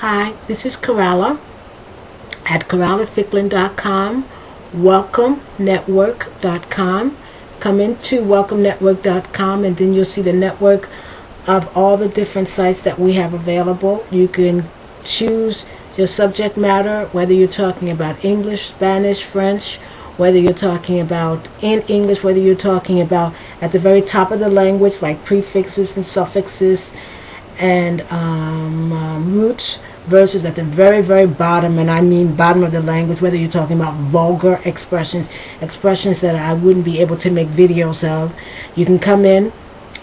Hi, this is Coralla at CorallaFicklin.com, WelcomeNetwork.com. Come into WelcomeNetwork.com and then you'll see the network of all the different sites that we have available. You can choose your subject matter, whether you're talking about English, Spanish, French, whether you're talking about in English, whether you're talking about at the very top of the language like prefixes and suffixes and roots, versus at the very, very bottom, and I mean bottom of the language, whether you're talking about vulgar expressions, expressions that I wouldn't be able to make videos of. You can come in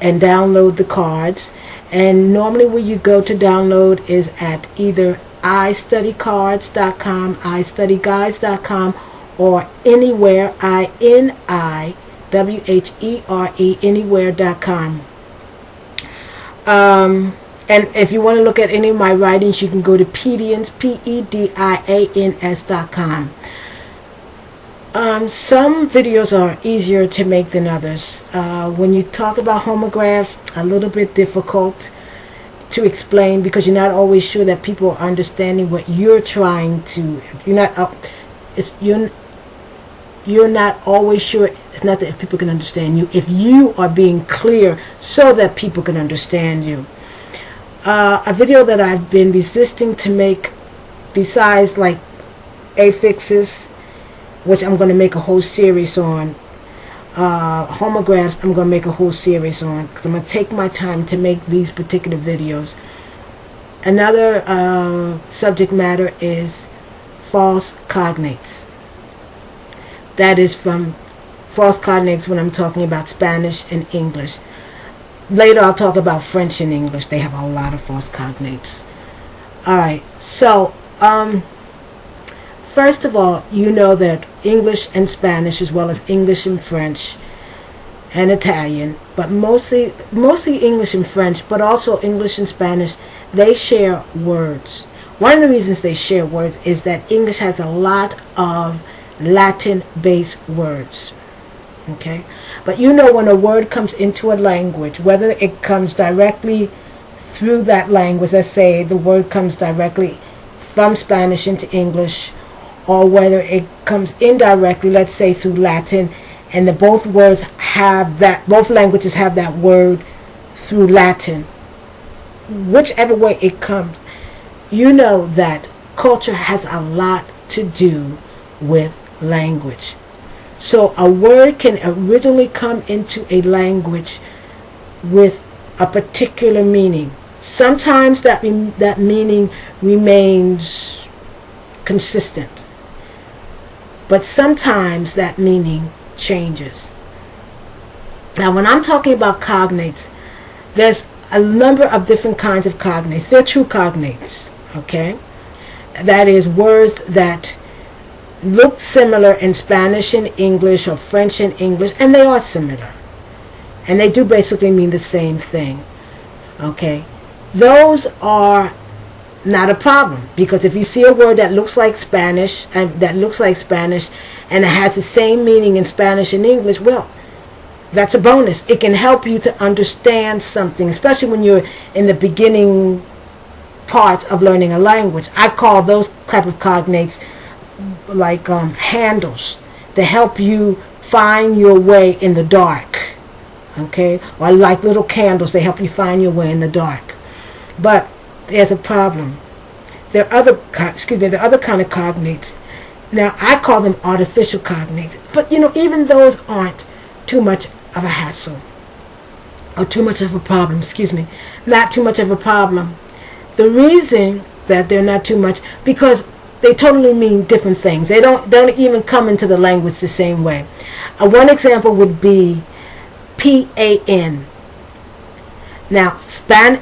and download the cards, and normally where you go to download is at either iStudyCards.com, iStudyGuides.com, or anywhere, INIWHERE, anywhere.com. And if you want to look at any of my writings, you can go to Pedians, PEDIANS.com. Some videos are easier to make than others. When you talk about homographs, a little bit difficult to explain because you're not always sure that people are understanding what you're trying to. You're not always sure. It's not that if people can understand you, if you are being clear so that people can understand you. A video that I've been resisting to make, besides like affixes, which I'm going to make a whole series on, homographs I'm going to make a whole series on, because I'm going to take my time to make these particular videos. Another subject matter is false cognates. That is from false cognates when I'm talking about Spanish and English. Later I'll talk about French and English. They have a lot of false cognates. Alright, so first of all, you know that English and Spanish, as well as English and French and Italian, but mostly English and French, but also English and Spanish, they share words. One of the reasons they share words is that English has a lot of Latin-based words. Okay, but you know when a word comes into a language, whether it comes directly through that language, let's say the word comes directly from Spanish into English, or whether it comes indirectly, let's say through Latin, and both languages have that word through Latin, whichever way it comes, you know that culture has a lot to do with language. So a word can originally come into a language with a particular meaning. Sometimes that meaning remains consistent, but sometimes that meaning changes. Now when I'm talking about cognates, there's a number of different kinds of cognates. They're true cognates, okay? That is words that look similar in Spanish and English or French and English, and they are similar, and they do basically mean the same thing. Okay, those are not a problem, because if you see a word that looks like Spanish and it has the same meaning in Spanish and English, well, that's a bonus. It can help you to understand something, especially when you're in the beginning parts of learning a language. I call those type of cognates like handles to help you find your way in the dark, okay? Or like little candles, they help you find your way in the dark. But there's a problem. There are other kind of cognates. Now I call them artificial cognates, but you know, even those aren't too much of a hassle or too much of a problem. Not too much of a problem. The reason that they're not too much, because they totally mean different things. They don't even come into the language the same way. One example would be PAN. Now,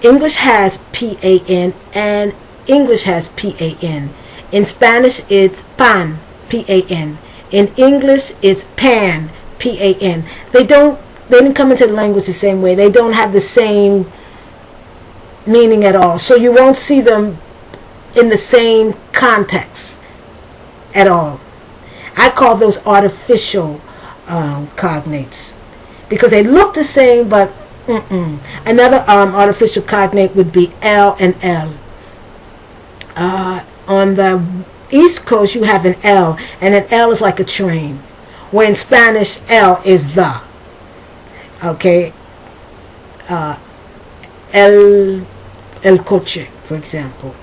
English has PAN and English has PAN. In Spanish, it's pan, PAN. In English, it's pan, PAN. They didn't come into the language the same way. They don't have the same meaning at all. So you won't see them in the same context at all. I call those artificial cognates because they look the same, but Another artificial cognate would be L and L. On the East Coast, you have an L, and an L is like a train. Where in Spanish, L is the. Okay. El coche, for example.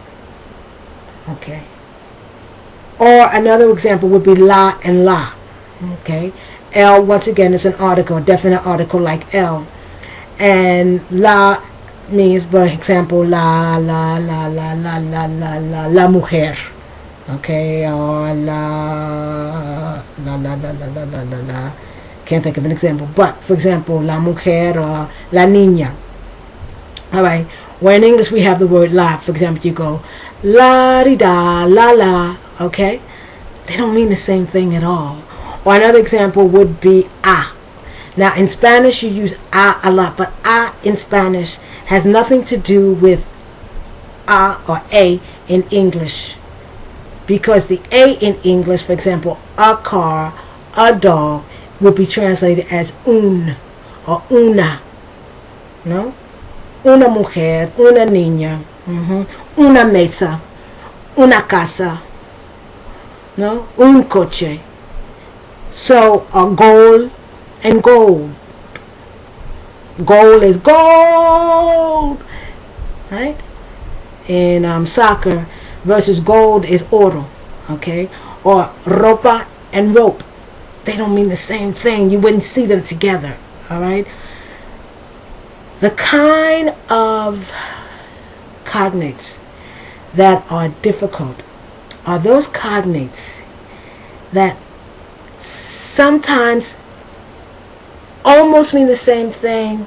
Okay. Or another example would be la and la. Okay. El, once again, is an article, a definite article like el. And la means, for example, la mujer. Okay. Or la. Can't think of an example. But, for example, la mujer or la niña. Alright. Where in English we have the word la. For example, you go la-di-da, la-la. Okay? They don't mean the same thing at all. Or another example would be a. Now, in Spanish, you use a lot. But a in Spanish has nothing to do with a or a in English. Because the a in English, for example, a car, a dog, would be translated as un or una. No? Una mujer, una niña, una mesa, una casa, no? Un coche. So, a goal and gold. Goal is gold, right? In soccer, versus gold is oro, okay? Or ropa and rope. They don't mean the same thing. You wouldn't see them together, all right? The kind of cognates that are difficult are those cognates that sometimes almost mean the same thing,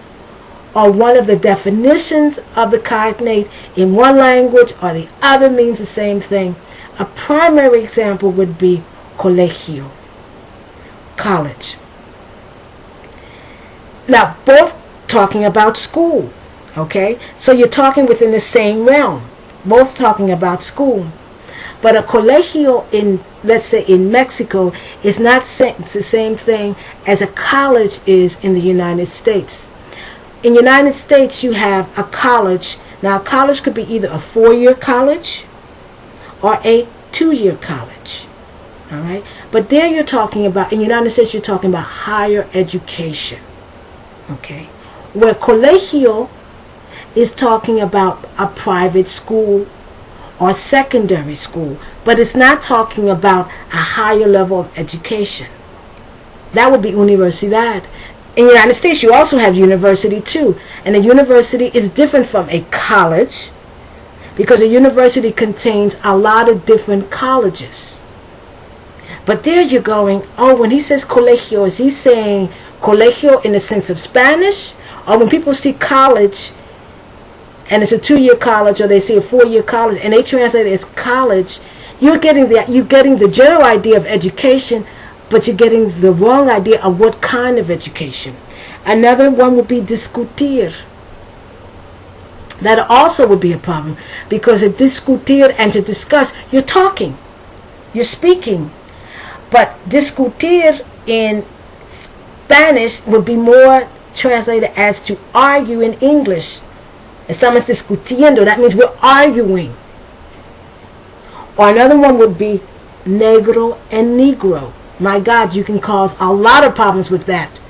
or one of the definitions of the cognate in one language or the other means the same thing. A primary example would be colegio, college. Now, both talking about school, okay? So you're talking within the same realm, both talking about school. But a colegio in, let's say, in Mexico is not the same thing as a college is in the United States. In the United States, you have a college. Now, a college could be either a 4-year college or a 2-year college, all right? But there you're talking about, in the United States, you're talking about higher education, okay? Where colegio is talking about a private school or secondary school, but it's not talking about a higher level of education. That would be universidad. In the United States, you also have university too, and a university is different from a college because a university contains a lot of different colleges. But there you're going, oh, when he says colegio, is he saying colegio in the sense of Spanish? Or when people see college and it's a 2-year college, or they see a 4-year college and they translate it as college, you're getting the general idea of education, but you're getting the wrong idea of what kind of education. Another one would be discutir. That also would be a problem, because to discutir and to discuss, you're talking, you're speaking. But discutir in Spanish would be more translated as to argue in English. Estamos discutiendo, that means we're arguing. Or another one would be negro and negro. My God, you can cause a lot of problems with that.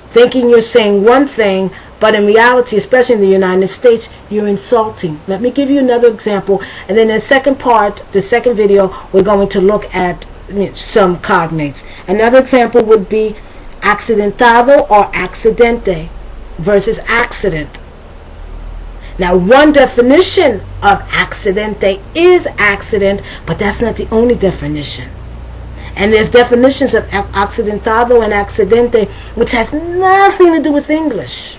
Thinking you're saying one thing, but in reality, especially in the United States, you're insulting. Let me give you another example. And then in the second part, the second video, we're going to look at some cognates. Another example would be accidentado or accidente versus accident. Now, one definition of accidente is accident, but that's not the only definition. And there's definitions of accidentado and accidente which has nothing to do with English.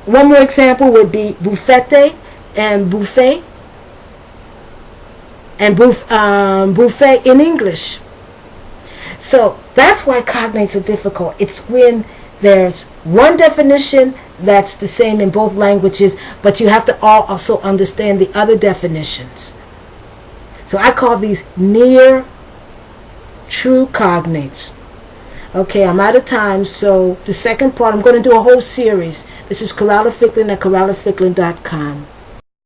One more example would be buffete and buffet, and buffet in English. So that's why cognates are difficult. It's when there's one definition that's the same in both languages, but you have to also understand the other definitions. So I call these near true cognates. Okay, I'm out of time, so the second part, I'm going to do a whole series. This is Corella Ficklin at CorellaFicklin.com.